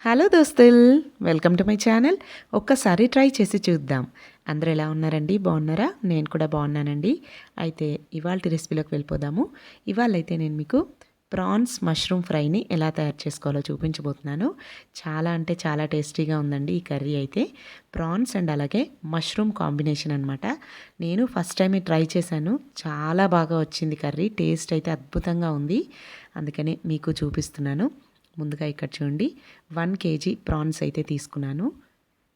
Hello దోస్తుల్, welcome to my channel. ఒక్కసారి try చేసి చూద్దాం. అందరూ ఎలా ఉన్నారండి? బాగున్నారా? నేను కూడా బాగున్నానండి. అయితే ఇవాళ రెసిపీలోకి వెళ్ళిపోదాము. ఇవాళైతే నేను మీకు ప్రాన్స్ మష్రూమ్ ఫ్రైని ఎలా తయారు చేసుకోవాలో చూపించబోతున్నాను. చాలా అంటే చాలా టేస్టీగా ఉందండి ఈ కర్రీ అయితే. ప్రాన్స్ అండ్ అలాగే మష్రూమ్ కాంబినేషన్ అనమాట. నేను ఫస్ట్ టైం ట్రై చేశాను. చాలా బాగా వచ్చింది కర్రీ. టేస్ట్ అయితే అద్భుతంగా ఉంది. అందుకని మీకు చూపిస్తున్నాను. ముందుగా ఇక్కడ చూడండి 1 కేజీ ప్రాన్స్ అయితే తీసుకున్నాను.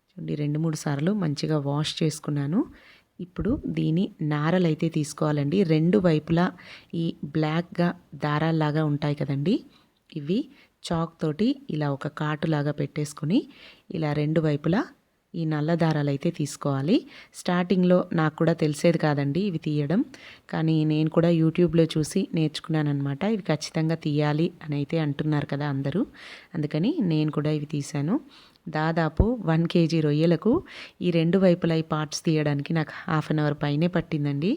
చూడండి 2-3 సార్లు మంచిగా వాష్ చేసుకున్నాను. ఇప్పుడు దీని నారలు అయితే తీసుకోవాలండి. రెండు వైపులా ఈ బ్లాక్గా దారాల్లాగా ఉంటాయి కదండి, ఇవి చాక్ తోటి ఇలా ఒక కాటులాగా పెట్టేసుకుని ఇలా రెండు వైపులా ఈ నల్ల దారాలు అయితే తీసుకోవాలి. స్టార్టింగ్లో నాకు కూడా తెలిసేది కాదండి ఇవి తీయడం, కానీ నేను కూడా యూట్యూబ్లో చూసి నేర్చుకున్నానమాట. ఇవి ఖచ్చితంగా తీయాలి అని అయితే అంటున్నారు కదా అందరూ, అందుకని నేను కూడా ఇవి తీశాను. దాదాపు 1 కేజీ రొయ్యలకు ఈ రెండు వైపులా ఈ పార్ట్స్ తీయడానికి నాకు హాఫ్ అన్ అవర్ పైనే పట్టిందండి.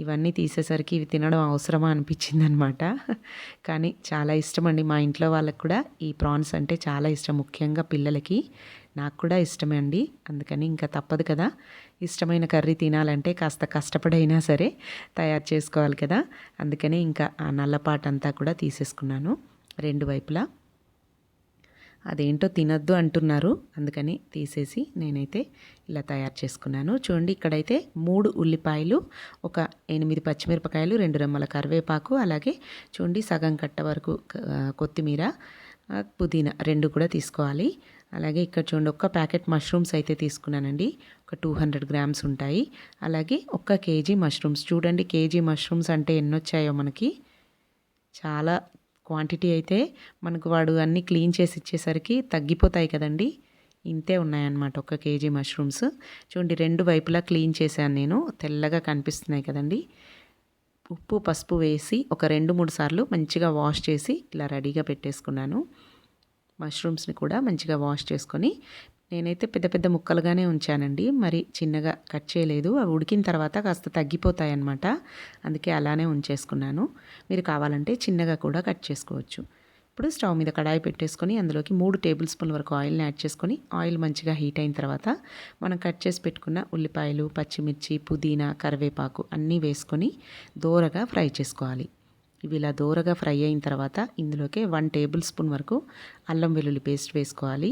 ఇవన్నీ తీసేసరికి ఇవి తినడం అవసరమా అనిపించింది అనమాట. కానీ చాలా ఇష్టం అండి, మా ఇంట్లో వాళ్ళకి కూడా ఈ ప్రాన్స్ అంటే చాలా ఇష్టం, ముఖ్యంగా పిల్లలకి. నాకు కూడా ఇష్టమే అండి. అందుకని ఇంకా తప్పదు కదా, ఇష్టమైన కర్రీ తినాలంటే కాస్త కష్టపడైనా సరే తయారు చేసుకోవాలి కదా. అందుకని ఇంకా ఆ నల్లపాటు అంతా కూడా తీసేసుకున్నాను రెండు వైపులా. అదేంటో తినొద్దు అంటున్నారు, అందుకని తీసేసి నేనైతే ఇలా తయారు చేసుకున్నాను. చూడండి ఇక్కడైతే 3 ఉల్లిపాయలు, ఒక 8 పచ్చిమిరపకాయలు, 2 రెమ్మల కరివేపాకు, అలాగే చూడండి సగం కట్ట వరకు కొత్తిమీర, పుదీనా 2 కూడా తీసుకోవాలి. అలాగే ఇక్కడ చూడండి ఒక్క ప్యాకెట్ మష్రూమ్స్ అయితే తీసుకున్నానండి. ఒక 200 గ్రామ్స్ ఉంటాయి. అలాగే 1 కేజీ మష్రూమ్స్. చూడండి కేజీ మష్రూమ్స్ అంటే ఎన్ని వచ్చాయో మనకి. చాలా క్వాంటిటీ అయితే మనకు వాడు అన్నీ క్లీన్ చేసి ఇచ్చేసరికి తగ్గిపోతాయి కదండి. ఇంతే ఉన్నాయన్నమాట 1 కేజీ మష్రూమ్స్. చూడండి రెండు వైపులా క్లీన్ చేశాను నేను, తెల్లగా కనిపిస్తున్నాయి కదండి. ఉప్పు పసుపు వేసి ఒక 2-3 సార్లు మంచిగా వాష్ చేసి ఇలా రెడీగా పెట్టేసుకున్నాను. మష్రూమ్స్ని కూడా మంచిగా వాష్ చేసుకొని నేనైతే పెద్ద పెద్ద ముక్కలుగానే ఉంచానండి, మరి చిన్నగా కట్ చేయలేదు. అవి ఉడికిన తర్వాత కాస్త తగ్గిపోతాయి అన్నమాట, అందుకే అలానే ఉంచేసుకున్నాను. మీరు కావాలంటే చిన్నగా కూడా కట్ చేసుకోవచ్చు. ఇప్పుడు స్టవ్ మీద కడాయి పెట్టేసుకొని అందులోకి 3 టేబుల్ స్పూన్ల వరకు ఆయిల్ని యాడ్ చేసుకొని, ఆయిల్ మంచిగా హీట్ అయిన తర్వాత మనం కట్ చేసి పెట్టుకున్న ఉల్లిపాయలు, పచ్చిమిర్చి, పుదీనా, కరివేపాకు అన్నీ వేసుకొని దోరగా ఫ్రై చేసుకోవాలి. ఇవి ఇలా దోరగా ఫ్రై అయిన తర్వాత ఇందులోకి 1 టేబుల్ స్పూన్ వరకు అల్లం వెల్లుల్లి పేస్ట్ వేసుకోవాలి.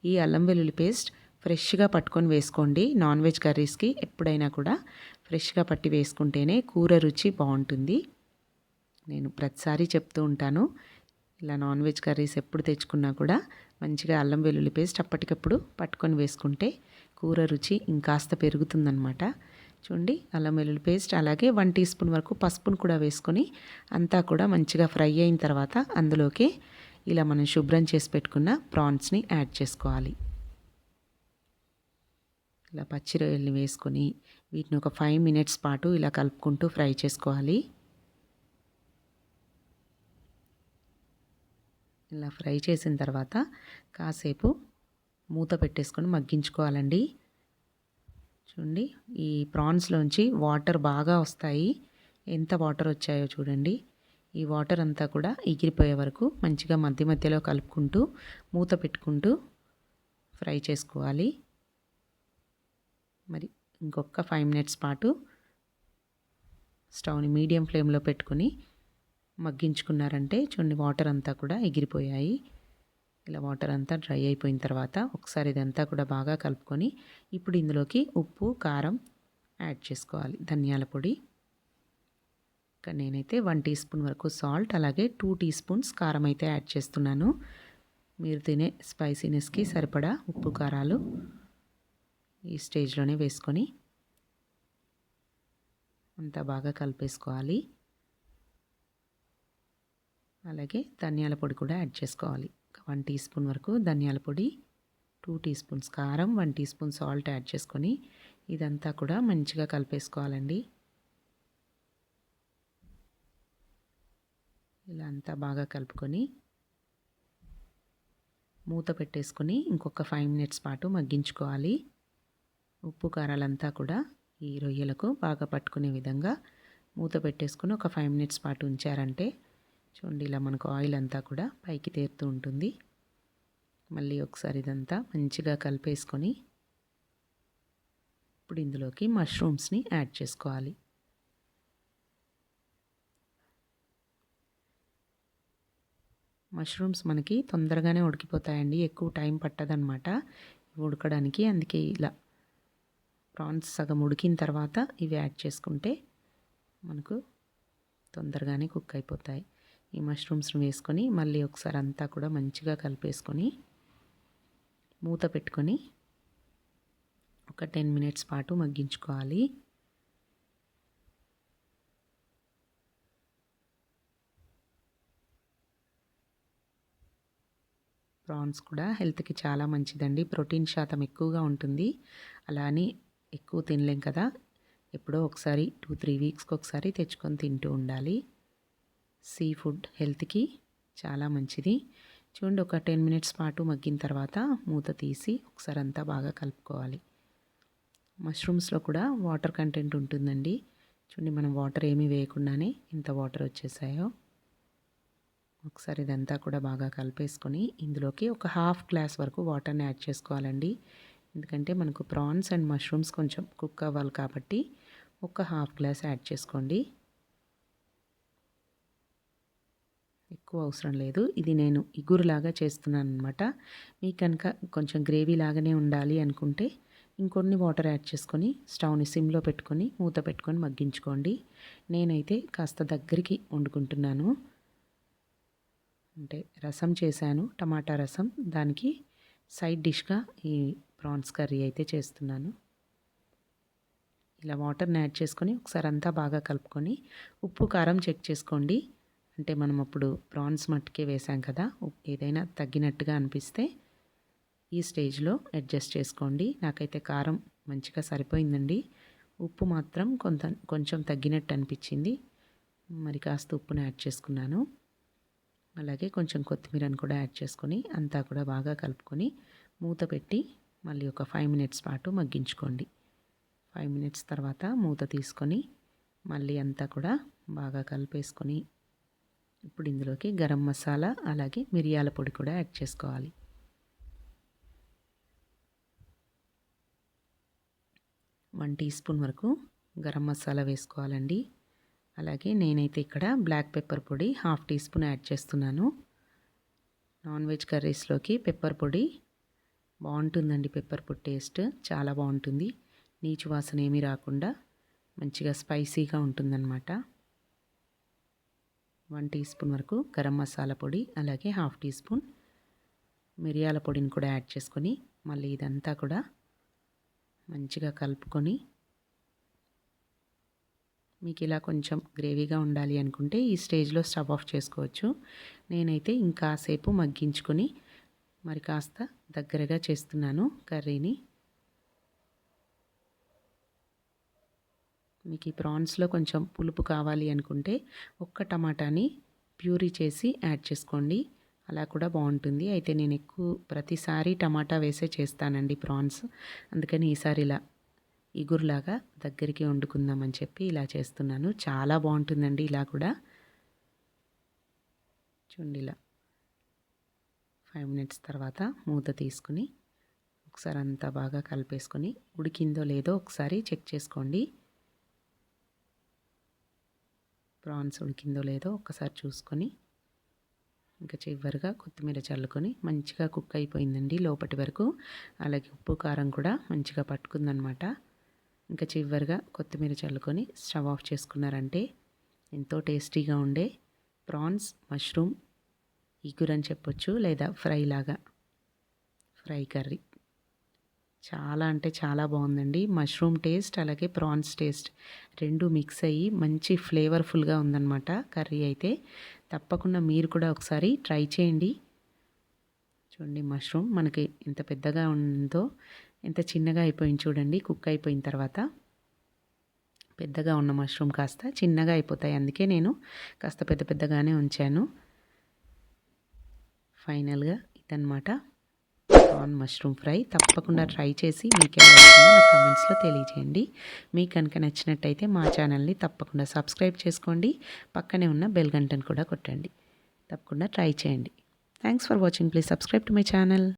ఈ అల్లం వెల్లుల్లి పేస్ట్ ఫ్రెష్గా పట్టుకొని వేసుకోండి. నాన్ వెజ్ కర్రీస్కి ఎప్పుడైనా కూడా ఫ్రెష్గా పట్టి వేసుకుంటేనే కూర రుచి బాగుంటుంది. నేను ప్రతిసారి చెప్తూ ఉంటాను, ఇలా నాన్ వెజ్ కర్రీస్ ఎప్పుడు తెచ్చుకున్నా కూడా మంచిగా అల్లం వెల్లుల్లి పేస్ట్ అప్పటికప్పుడు పట్టుకొని వేసుకుంటే కూర రుచి ఇంకాస్త పెరుగుతుందన్నమాట. చూడండి అల్లం వెల్లుల్లి పేస్ట్, అలాగే 1 టీ స్పూన్ వరకు పసుపును కూడా వేసుకొని అంతా కూడా మంచిగా ఫ్రై అయిన తర్వాత అందులోకి ఇలా మనం శుభ్రం చేసి పెట్టుకున్న ప్రాన్స్ని యాడ్ చేసుకోవాలి. ఇలా పచ్చి రొయ్యల్ని వేసుకొని వీటిని ఒక 5 మినిట్స్ పాటు ఇలా కలుపుకుంటూ ఫ్రై చేసుకోవాలి. ఇలా ఫ్రై చేసిన తర్వాత కాసేపు మూత పెట్టేసుకొని మగ్గించుకోవాలండి. చూడండి ఈ ప్రాన్స్లోంచి వాటర్ బాగా వస్తాయి. ఎంత వాటర్ వచ్చాయో చూడండి. ఈ వాటర్ అంతా కూడా ఎగిరిపోయే వరకు మంచిగా మధ్య మధ్యలో కలుపుకుంటూ మూత పెట్టుకుంటూ ఫ్రై చేసుకోవాలి. మరి ఇంకొక 5 మినిట్స్ పాటు స్టవ్ని మీడియం ఫ్లేమ్లో పెట్టుకొని మగ్గించుకున్నారంటే చూడండి వాటర్ అంతా కూడా ఎగిరిపోయాయి. ఇలా వాటర్ అంతా డ్రై అయిపోయిన తర్వాత ఒకసారి ఇదంతా కూడా బాగా కలుపుకొని ఇప్పుడు ఇందులోకి ఉప్పు, కారం యాడ్ చేసుకోవాలి. ధనియాల పొడి, ఇక్కడ నేనైతే 1 టీ స్పూన్ వరకు సాల్ట్, అలాగే 2 టీ స్పూన్స్ కారం అయితే యాడ్ చేస్తున్నాను. మీరు తినే స్పైసీనెస్కి సరిపడా ఉప్పు కారాలు ఈ స్టేజ్లోనే వేసుకొని అంతా బాగా కలిపేసుకోవాలి. అలాగే ధనియాల పొడి కూడా యాడ్ చేసుకోవాలి. 1 టీ స్పూన్ వరకు ధనియాల పొడి, 2 టీ స్పూన్స్ కారం, 1 టీ స్పూన్ సాల్ట్ యాడ్ చేసుకొని ఇదంతా కూడా మంచిగా కలిపేసుకోవాలండి. ఇలా అంతా బాగా కలుపుకొని మూత పెట్టేసుకొని ఇంకొక 5 మినిట్స్ పాటు మగ్గించుకోవాలి. ఉప్పు కారాలంతా కూడా ఈ రొయ్యలకు బాగా పట్టుకునే విధంగా మూత పెట్టేసుకొని ఒక 5 మినిట్స్ పాటు ఉంచారంటే చూడండి ఇలా మనకు ఆయిల్ అంతా కూడా పైకి తేరుతూ ఉంటుంది. మళ్ళీ ఒకసారి ఇదంతా మంచిగా కలిపేసుకొని ఇప్పుడు ఇందులోకి మష్రూమ్స్ని యాడ్ చేసుకోవాలి. మష్రూమ్స్ మనకి తొందరగానే ఉడికిపోతాయండి, ఎక్కువ టైం పట్టదనమాట ఉడకడానికి. అందుకే ఇలా ప్రాన్స్ సగం ఉడికిన తర్వాత ఇవి యాడ్ చేసుకుంటే మనకు తొందరగానే కుక్ అయిపోతాయి. ఈ మష్రూమ్స్ని వేసుకొని మళ్ళీ ఒకసారి అంతా కూడా మంచిగా కలిపేసుకొని మూత పెట్టుకొని ఒక 10 మినిట్స్ పాటు మగ్గించుకోవాలి. ప్రాన్స్ కూడా హెల్త్కి చాలా మంచిదండి, ప్రోటీన్ శాతం ఎక్కువగా ఉంటుంది. అలా అని ఎక్కువ తినలేం కదా, ఎప్పుడో ఒకసారి 2-3 వీక్స్కి ఒకసారి తెచ్చుకొని తింటూ ఉండాలి. సీ ఫుడ్ హెల్త్కి చాలా మంచిది. చూడండి, ఒక 10 మినిట్స్ పాటు మగ్గిన తర్వాత మూత తీసి ఒకసారి అంతా బాగా కలుపుకోవాలి. మష్రూమ్స్లో కూడా వాటర్ కంటెంట్ ఉంటుందండి. చూడండి, మనం వాటర్ ఏమీ వేయకుండానే ఎంత వాటర్ వచ్చేసాయో. ఒకసారి ఇదంతా కూడా బాగా కలిపేసుకొని ఇందులోకి ఒక హాఫ్ గ్లాస్ వరకు వాటర్ని యాడ్ చేసుకోవాలండి. ఎందుకంటే మనకు ప్రాన్స్ అండ్ మష్రూమ్స్ కొంచెం కుక్ అవ్వాలి కాబట్టి ఒక హాఫ్ గ్లాస్ యాడ్ చేసుకోండి, ఎక్కువ అవసరం లేదు. ఇది నేను ఇగురులాగా చేస్తున్నాను అనమాట. మీకు కనుక కొంచెం గ్రేవీ లాగానే ఉండాలి అనుకుంటే ఇంకొన్ని వాటర్ యాడ్ చేసుకొని స్టవ్ని సిమ్లో పెట్టుకొని మూత పెట్టుకొని మగ్గించుకోండి. నేనైతే కాస్త దగ్గరికి వండుకుంటున్నాను, అంటే రసం చేశాను, టమాటా రసం. దానికి సైడ్ డిష్గా ఈ ప్రాన్స్ కర్రీ అయితే చేస్తున్నాను. ఇలా వాటర్ని యాడ్ చేసుకొని ఒకసారి అంతా బాగా కలుపుకొని ఉప్పు కారం చెక్ చేసుకోండి. అంటే మనం అప్పుడు ప్రాన్స్ మట్టుకే వేసాం కదా, ఏదైనా తగ్గినట్టుగా అనిపిస్తే ఈ స్టేజ్లో అడ్జస్ట్ చేసుకోండి. నాకైతే కారం మంచిగా సరిపోయిందండి. ఉప్పు మాత్రం కొంచెం తగ్గినట్టు అనిపించింది, మరి కాస్త ఉప్పును యాడ్ చేసుకున్నాను. అలాగే కొంచెం కొత్తిమీరను కూడా యాడ్ చేసుకొని అంతా కూడా బాగా కలుపుకొని మూత పెట్టి మళ్ళీ ఒక 5 మినిట్స్ పాటు మగ్గించుకోండి. 5 మినిట్స్ తర్వాత మూత తీసుకొని మళ్ళీ అంతా కూడా బాగా కలిపేసుకొని ఇప్పుడు ఇందులోకి గరం మసాలా అలాగే మిరియాల పొడి కూడా యాడ్ చేసుకోవాలి. వన్ టీ స్పూన్ వరకు గరం మసాలా వేసుకోవాలండి. అలాగే నేనైతే ఇక్కడ బ్లాక్ పెప్పర్ పొడి హాఫ్ టీ స్పూన్ యాడ్ చేస్తున్నాను. నాన్ వెజ్ కర్రీస్లోకి పెప్పర్ పొడి బాగుంటుందండి, పెప్పర్ పొడి టేస్ట్ చాలా బాగుంటుంది. నీచు వాసన ఏమీ రాకుండా మంచిగా స్పైసీగా ఉంటుందన్నమాట. 1 టీ స్పూన్ వరకు గరం మసాలా పొడి అలాగే హాఫ్ టీ స్పూన్ మిరియాల పొడిని కూడా యాడ్ చేసుకొని మళ్ళీ ఇదంతా కూడా మంచిగా కలుపుకొని మీకు ఇలా కొంచెం గ్రేవీగా ఉండాలి అనుకుంటే ఈ స్టేజ్లో స్టవ్ ఆఫ్ చేసుకోవచ్చు. నేనైతే ఇంకాసేపు మగ్గించుకొని మరి కాస్త దగ్గరగా చేస్తున్నాను కర్రీని. మీకు ఈ ప్రాన్స్లో కొంచెం పులుపు కావాలి అనుకుంటే ఒక్క టమాటాని ప్యూరీ చేసి యాడ్ చేసుకోండి, అలా కూడా బాగుంటుంది. అయితే నేను ఎక్కువ ప్రతిసారి టమాటా వేసే చేస్తానండి ప్రాన్స్, అందుకని ఈసారి ఇలా ఇగురులాగా దగ్గరికి వండుకుందామని చెప్పి ఇలా చేస్తున్నాను. చాలా బాగుంటుందండి ఇలా కూడా. చూడండి, ఇలా 5 మినిట్స్ తర్వాత మూత తీసుకుని ఒకసారి అంతా బాగా కలిపేసుకొని ఉడికిందో లేదో ఒకసారి చెక్ చేసుకోండి. ప్రాన్స్ ఉడికిందో లేదో ఒకసారి చూసుకొని ఇంకా చివరిగా కొత్తిమీర చల్లుకొని మంచిగా కుక్ అయిపోయిందండి లోపటి వరకు. అలాగే ఉప్పు కారం కూడా మంచిగా పట్టుకుందనమాట. ఇంకా చివరిగా కొత్తిమీర చల్లుకొని స్టవ్ ఆఫ్ చేసుకున్నారంటే ఎంతో టేస్టీగా ఉండే ప్రాన్స్ మష్రూమ్ ఇగురు అని చెప్పొచ్చు, లేదా ఫ్రై కర్రీ. చాలా అంటే చాలా బాగుందండి. మష్రూమ్ టేస్ట్ అలాగే ప్రాన్స్ టేస్ట్ రెండు మిక్స్ అయ్యి మంచి ఫ్లేవర్ఫుల్గా ఉందన్నమాట కర్రీ అయితే. తప్పకుండా మీరు కూడా ఒకసారి ట్రై చేయండి. చూడండి, మష్రూమ్ మనకి ఎంత పెద్దగా ఉందో ఎంత చిన్నగా అయిపోయింది చూడండి. కుక్ అయిపోయిన తర్వాత పెద్దగా ఉన్న మష్రూమ్ కాస్త చిన్నగా అయిపోతాయి, అందుకే నేను కాస్త పెద్దగానే ఉంచాను. ఫైనల్గా ఇదన్నమాట ప్రాన్ మష్రూమ్ ఫ్రై. తప్పకుండా ట్రై చేసి మీకు ఎలా వచ్చిందో నా కామెంట్స్లో తెలియజేయండి. మీకు కనుక నచ్చినట్టయితే మా ఛానల్ని తప్పకుండా సబ్స్క్రైబ్ చేసుకోండి, పక్కనే ఉన్న బెల్ గంటను కూడా కొట్టండి. తప్పకుండా ట్రై చేయండి. Thanks for watching. Please subscribe to my channel.